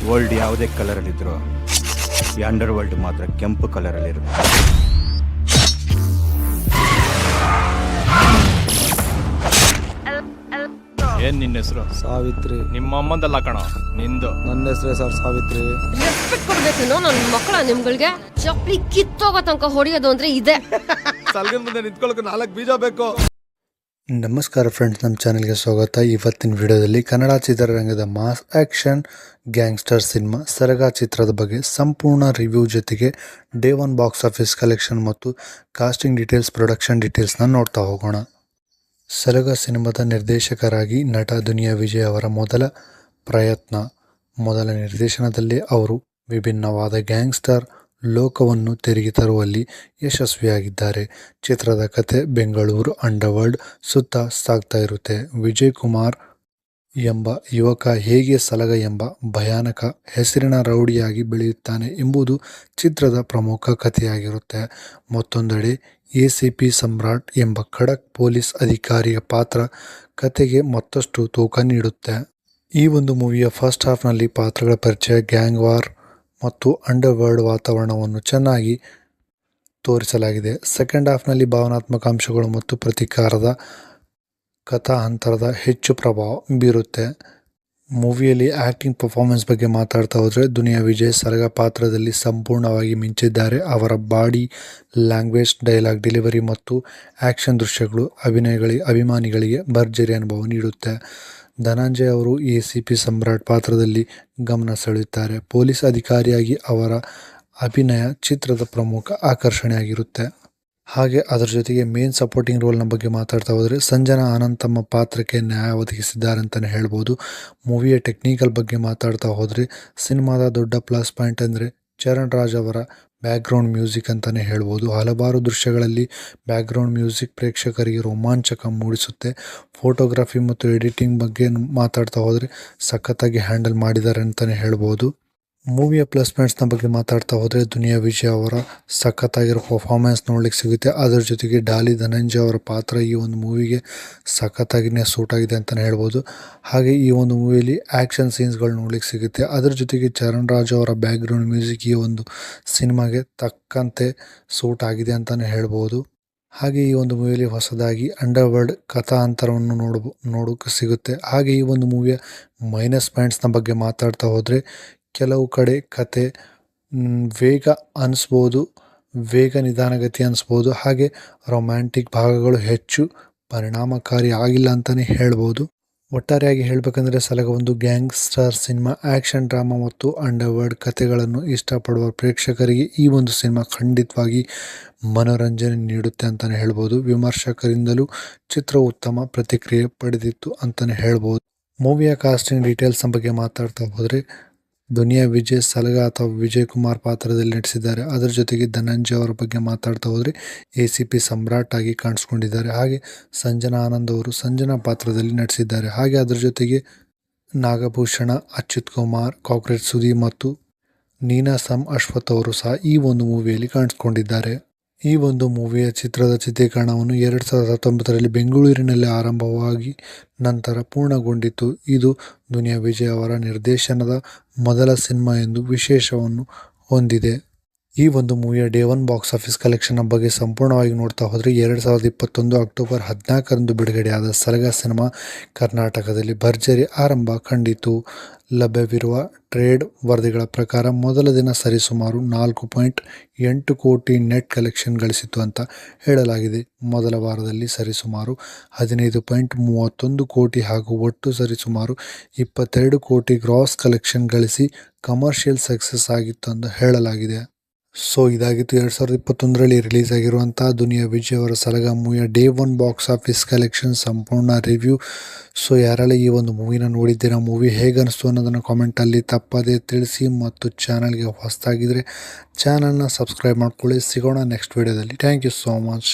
World ಯಾವುದೇ ಕಲರಲ್ಲಿದ್ದರೂ ಈ under world ಮಾತ್ರ ಕೆಂಪು ಕಲರಲ್ಲಿರುತ್ತೆ. ಏನ್ ನಿನ್ನ ಹೆಸರು? ಸಾವಿತ್ರಿ. ನಿಮ್ಮ ಅಮ್ಮಂದಲ್ಲ ಕಣ, ನಿಂದು. ನನ್ನ ಹೆಸರೇ ಸರ್ ಸಾವಿತ್ರಿ. ರೆಸ್ಪೆಕ್ಟ್ ಕೊಡ್ಬೇಕು ನನ್ನ ಮಕ್ಕಳ ನಿಮ್ಗಳಿಗೆ ಚಪ್ಪಲಿ ಕಿತ್ತೋಗೋ ತನಕ ಹೊಡೆಯೋದು ಅಂದ್ರೆ ಇದೆ. ಸಲ್ಗನ್ ಮುಂದೆ ನಿಂತ್ಕೊಳ್ಳೋಕೆ 4 ಬೀಜ ಬೇಕು. ನಮಸ್ಕಾರ ಫ್ರೆಂಡ್ಸ್, ನಮ್ಮ ಚಾನೆಲ್ಗೆ ಸ್ವಾಗತ. ಇವತ್ತಿನ ವಿಡಿಯೋದಲ್ಲಿ ಕನ್ನಡ ಚಿತ್ರರಂಗದ ಮಾಸ್ ಆ್ಯಕ್ಷನ್ ಗ್ಯಾಂಗ್ಸ್ಟರ್ ಸಿನಿಮಾ ಸರಗ ಚಿತ್ರದ ಬಗ್ಗೆ ಸಂಪೂರ್ಣ ರಿವ್ಯೂ ಜೊತೆಗೆ ಡೇ 1 ಬಾಕ್ಸ್ ಆಫೀಸ್ ಕಲೆಕ್ಷನ್ ಮತ್ತು ಕಾಸ್ಟಿಂಗ್ ಡೀಟೇಲ್ಸ್, ಪ್ರೊಡಕ್ಷನ್ ಡೀಟೇಲ್ಸ್ನ ನೋಡ್ತಾ ಹೋಗೋಣ. ಸರಗ ಸಿನಿಮಾದ ನಿರ್ದೇಶಕರಾಗಿ ನಟ ದುನಿಯಾ ವಿಜಯ್ ಅವರ ಮೊದಲ ಪ್ರಯತ್ನ. ಮೊದಲ ನಿರ್ದೇಶನದಲ್ಲಿ ಅವರು ವಿಭಿನ್ನವಾದ ಗ್ಯಾಂಗ್ಸ್ಟರ್ ಲೋಕವನ್ನು ತೆರೆಗೆ ತರುವಲ್ಲಿ ಯಶಸ್ವಿಯಾಗಿದ್ದಾರೆ. ಚಿತ್ರದ ಕತೆ ಬೆಂಗಳೂರು ಅಂಡರ್ವರ್ಲ್ಡ್ ಸುತ್ತ ಸಾಗ್ತಾ ಇರುತ್ತೆ. ವಿಜಯ್ ಕುಮಾರ್ ಎಂಬ ಯುವಕ ಹೇಗೆ ಸಲಗ ಎಂಬ ಭಯಾನಕ ಹೆಸರಿನ ರೌಡಿಯಾಗಿ ಬೆಳೆಯುತ್ತಾನೆ ಎಂಬುದು ಚಿತ್ರದ ಪ್ರಮುಖ ಕಥೆಯಾಗಿರುತ್ತೆ. ಮತ್ತೊಂದೆಡೆ ಎಸಿಪಿ ಸಮ್ರಾಟ್ ಎಂಬ ಖಡಕ್ ಪೊಲೀಸ್ ಅಧಿಕಾರಿಯ ಪಾತ್ರ ಕತೆಗೆ ಮತ್ತಷ್ಟು ತೂಕ ನೀಡುತ್ತೆ. ಈ ಒಂದು ಮೂವಿಯ ಫಸ್ಟ್ ಹಾಫ್ನಲ್ಲಿ ಪಾತ್ರಗಳ ಪರಿಚಯ, ಗ್ಯಾಂಗ್ ವಾರ್ ಮತ್ತು ಅಂಡರ್ ವರ್ಲ್ಡ್ ವಾತಾವರಣವನ್ನು ಚೆನ್ನಾಗಿ ತೋರಿಸಲಾಗಿದೆ. ಸೆಕೆಂಡ್ ಹಾಫ್ನಲ್ಲಿ ಭಾವನಾತ್ಮಕ ಅಂಶಗಳು ಮತ್ತು ಪ್ರತೀಕಾರದ ಕಥಾ ಹಂತರದ ಹೆಚ್ಚು ಪ್ರಭಾವ ಬೀರುತ್ತೆ. ಮೂವಿಯಲ್ಲಿ ಆ್ಯಕ್ಟಿಂಗ್ ಪರ್ಫಾರ್ಮೆನ್ಸ್ ಬಗ್ಗೆ ಮಾತಾಡ್ತಾ ಹೋದರೆ ದುನಿಯಾ ವಿಜಯ್ ಸರಗ ಪಾತ್ರದಲ್ಲಿ ಸಂಪೂರ್ಣವಾಗಿ ಮಿಂಚಿದ್ದಾರೆ. ಅವರ ಬಾಡಿ ಲ್ಯಾಂಗ್ವೇಜ್, ಡೈಲಾಗ್ ಡೆಲಿವರಿ ಮತ್ತು ಆ್ಯಕ್ಷನ್ ದೃಶ್ಯಗಳು ಅಭಿಮಾನಿಗಳಿಗೆ ಭರ್ಜರಿ ಅನುಭವ ನೀಡುತ್ತೆ. ಧನಂಜಯ್ ಅವರು ಎಸಿಪಿ ಸಮ್ರಾಟ್ ಪಾತ್ರದಲ್ಲಿ ಗಮನ ಸೆಳೆಯುತ್ತಾರೆ. ಪೊಲೀಸ್ ಅಧಿಕಾರಿಯಾಗಿ ಅವರ ಅಭಿನಯ ಚಿತ್ರದ ಪ್ರಮುಖ ಆಕರ್ಷಣೆಯಾಗಿರುತ್ತೆ. ಹಾಗೆ ಅದರ ಜೊತೆಗೆ ಮೇನ್ ಸಪೋರ್ಟಿಂಗ್ ರೋಲ್ನ ಬಗ್ಗೆ ಮಾತಾಡ್ತಾ ಹೋದರೆ ಸಂಜನಾ ಆನಂದ್ ತಮ್ಮ ಪಾತ್ರಕ್ಕೆ ನ್ಯಾಯ ಒದಗಿಸಿದ್ದಾರೆ ಅಂತಲೇ ಹೇಳ್ಬೋದು. ಮೂವಿಯ ಟೆಕ್ನಿಕಲ್ ಬಗ್ಗೆ ಮಾತಾಡ್ತಾ ಹೋದರೆ ಸಿನಿಮಾದ ದೊಡ್ಡ ಪ್ಲಸ್ ಪಾಯಿಂಟ್ ಅಂದರೆ ಚರಣ್ ರಾಜ್ ಅವರ ಬ್ಯಾಕ್ಗ್ರೌಂಡ್ ಮ್ಯೂಸಿಕ್ ಅಂತಲೇ ಹೇಳ್ಬೋದು. ಹಲವಾರು ದೃಶ್ಯಗಳಲ್ಲಿ ಬ್ಯಾಕ್ಗ್ರೌಂಡ್ ಮ್ಯೂಸಿಕ್ ಪ್ರೇಕ್ಷಕರಿಗೆ ರೋಮಾಂಚಕ ಮೂಡಿಸುತ್ತೆ. ಫೋಟೋಗ್ರಫಿ ಮತ್ತು ಎಡಿಟಿಂಗ್ ಬಗ್ಗೆ ಮಾತಾಡ್ತಾ ಹೋದರೆ ಸಖತ್ತಾಗಿ ಹ್ಯಾಂಡಲ್ ಮಾಡಿದ್ದಾರೆ ಅಂತಲೇ ಹೇಳ್ಬೋದು. ಮೂವಿಯ ಪ್ಲಸ್ ಪಾಯಿಂಟ್ಸ್ನ ಬಗ್ಗೆ ಮಾತಾಡ್ತಾ ಹೋದರೆ ದುನಿಯಾ ವಿಜಯ್ ಅವರ ಸಖತ್ತಾಗಿರೋ ಪರ್ಫಾರ್ಮೆನ್ಸ್ ನೋಡ್ಲಿಕ್ಕೆ ಸಿಗುತ್ತೆ. ಅದರ ಜೊತೆಗೆ ಡಾಲಿ ಧನಂಜಯ್ ಅವರ ಪಾತ್ರ ಈ ಒಂದು ಮೂವಿಗೆ ಸಖತ್ತಾಗಿಯೇ ಸೂಟ್ ಆಗಿದೆ ಅಂತಲೇ ಹೇಳ್ಬೋದು. ಹಾಗೆ ಈ ಒಂದು ಮೂವಿಯಲ್ಲಿ ಆ್ಯಕ್ಷನ್ ಸೀನ್ಸ್ಗಳು ನೋಡ್ಲಿಕ್ಕೆ ಸಿಗುತ್ತೆ. ಅದರ ಜೊತೆಗೆ ಚರಣ್ ರಾಜ್ ಅವರ ಬ್ಯಾಕ್ಗ್ರೌಂಡ್ ಮ್ಯೂಸಿಕ್ ಈ ಒಂದು ಸಿನಿಮಾಗೆ ತಕ್ಕಂತೆ ಸೂಟ್ ಆಗಿದೆ ಅಂತಲೇ ಹೇಳ್ಬೋದು. ಹಾಗೆ ಈ ಒಂದು ಮೂವಿಯಲ್ಲಿ ಹೊಸದಾಗಿ ಅಂಡರ್ ವರ್ಲ್ಡ್ ಕಥಾಂತರವನ್ನು ನೋಡೋಕ್ಕೆ ಸಿಗುತ್ತೆ. ಹಾಗೆ ಈ ಒಂದು ಮೂವಿಯ ಮೈನಸ್ ಪಾಯಿಂಟ್ಸ್ನ ಬಗ್ಗೆ ಮಾತಾಡ್ತಾ ಹೋದರೆ ಕೆಲವು ಕಡೆ ಕತೆ ವೇಗ ನಿಧಾನಗತಿ ಅನಿಸ್ಬೋದು. ಹಾಗೆ ರೊಮ್ಯಾಂಟಿಕ್ ಭಾಗಗಳು ಹೆಚ್ಚು ಪರಿಣಾಮಕಾರಿ ಆಗಿಲ್ಲ ಅಂತಲೇ ಹೇಳ್ಬೋದು. ಒಟ್ಟಾರೆಯಾಗಿ ಹೇಳಬೇಕಂದ್ರೆ ಸಲಗ ಒಂದು ಗ್ಯಾಂಗ್ಸ್ಟರ್ ಸಿನಿಮಾ. ಆ್ಯಕ್ಷನ್, ಡ್ರಾಮಾ ಮತ್ತು ಅಂಡರ್ ವರ್ಲ್ಡ್ ಕಥೆಗಳನ್ನು ಇಷ್ಟಪಡುವ ಪ್ರೇಕ್ಷಕರಿಗೆ ಈ ಒಂದು ಸಿನಿಮಾ ಖಂಡಿತವಾಗಿ ಮನೋರಂಜನೆ ನೀಡುತ್ತೆ ಅಂತಲೇ ಹೇಳ್ಬೋದು. ವಿಮರ್ಶಕರಿಂದಲೂ ಚಿತ್ರವು ಉತ್ತಮ ಪ್ರತಿಕ್ರಿಯೆ ಪಡೆದಿತ್ತು ಅಂತಲೇ ಹೇಳ್ಬೋದು. ಮೂವಿಯ ಕಾಸ್ಟಿಂಗ್ ಡೀಟೇಲ್ಸ್ನ ಬಗ್ಗೆ ಮಾತಾಡ್ತಾ ಹೋದರೆ ದುನಿಯಾ ವಿಜಯ್ ಸಲಗ ಅಥವಾ ವಿಜಯ್ ಕುಮಾರ್ ಪಾತ್ರದಲ್ಲಿ ನಟಿಸಿದ್ದಾರೆ. ಅದರ ಜೊತೆಗೆ ಧನಂಜಯ್ ಅವರ ಬಗ್ಗೆ ಮಾತಾಡ್ತಾ ಹೋದರೆ ಎಸಿಪಿ ಸಮ್ರಾಟ್ ಆಗಿ ಕಾಣಿಸ್ಕೊಂಡಿದ್ದಾರೆ. ಹಾಗೆ ಸಂಜನಾ ಆನಂದ್ ಅವರು ಸಂಜನಾ ಪಾತ್ರದಲ್ಲಿ ನಟಿಸಿದ್ದಾರೆ. ಹಾಗೆ ಅದರ ಜೊತೆಗೆ ನಾಗಭೂಷಣ, ಅಚ್ಯುತ್ ಕುಮಾರ್, ಕಾಕ್ರೋಚ್ ಸುದೀಪ್ ಮತ್ತು ನೀನಾಸಂ ಅಶ್ವಥ್ ಅವರು ಸಹ ಈ ಒಂದು ಮೂವಿಯಲ್ಲಿ ಕಾಣಿಸ್ಕೊಂಡಿದ್ದಾರೆ. ಈ ಒಂದು ಮೂವಿಯ ಚಿತ್ರದ ಚಿತ್ರೀಕರಣವನ್ನು 2019ರಲ್ಲಿ ಬೆಂಗಳೂರಿನಲ್ಲಿ ಆರಂಭವಾಗಿ ನಂತರ ಪೂರ್ಣಗೊಂಡಿತು. ಇದು ದುನಿಯಾ ವಿಜಯ್ ಅವರ ನಿರ್ದೇಶನದ ಮೊದಲ ಸಿನಿಮಾ ಎಂದು ವಿಶೇಷವನ್ನು ಹೊಂದಿದೆ. ಈ ಒಂದು ಮೂವಿಯ ಡೇ 1 ಬಾಕ್ಸ್ ಆಫೀಸ್ ಕಲೆಕ್ಷನ್ ಬಗ್ಗೆ ಸಂಪೂರ್ಣವಾಗಿ ನೋಡ್ತಾ ಹೋದರೆ 2021 ಅಕ್ಟೋಬರ್ 14ರಂದು ಬಿಡುಗಡೆಯಾದ ಸರಗ ಸಿನಿಮಾ ಕರ್ನಾಟಕದಲ್ಲಿ ಭರ್ಜರಿ ಆರಂಭ ಕಂಡಿತು. ಲಭ್ಯವಿರುವ ಟ್ರೇಡ್ ವರದಿಗಳ ಪ್ರಕಾರ ಮೊದಲ ದಿನ ಸರಿಸುಮಾರು 4.8 ಕೋಟಿ ನೆಟ್ ಕಲೆಕ್ಷನ್ ಗಳಿಸಿತು ಅಂತ ಹೇಳಲಾಗಿದೆ. ಮೊದಲ ವಾರದಲ್ಲಿ ಸರಿಸುಮಾರು 15.31 ಕೋಟಿ ಹಾಗೂ ಒಟ್ಟು ಸರಿಸುಮಾರು 22 ಕೋಟಿ ಗ್ರಾಸ್ ಕಲೆಕ್ಷನ್ ಗಳಿಸಿ ಕಮರ್ಷಿಯಲ್ ಸಕ್ಸಸ್ ಆಗಿತ್ತು ಎಂದು ಹೇಳಲಾಗಿದೆ. ಸೊ ಇದಾಗಿತ್ತು 2021ರಲ್ಲಿ ರಿಲೀಸ್ ಆಗಿರುವಂಥ ದುನಿಯಾ ವಿಜಯ್ ಅವರ ಸಲಗ ಮೂವಿಯ ಡೇ 1 ಬಾಕ್ಸ್ ಆಫೀಸ್ ಕಲೆಕ್ಷನ್ ಸಂಪೂರ್ಣ ರಿವ್ಯೂ. ಸೊ ಯಾರೆಲ್ಲ ಈ ಒಂದು ಮೂವಿನ ನೋಡಿದ್ದೀರಾ, ಮೂವಿ ಹೇಗೆ ಅನಿಸ್ತು ಅನ್ನೋದನ್ನು ಕಾಮೆಂಟಲ್ಲಿ ತಪ್ಪದೇ ತಿಳಿಸಿ. ಮತ್ತು ಚಾನಲ್ಗೆ ಹೊಸದಾಗಿದ್ದರೆ ಚಾನಲ್ನ ಸಬ್ಸ್ಕ್ರೈಬ್ ಮಾಡ್ಕೊಳ್ಳಿ. ಸಿಗೋಣ ನೆಕ್ಸ್ಟ್ ವಿಡಿಯೋದಲ್ಲಿ. Thank you so much.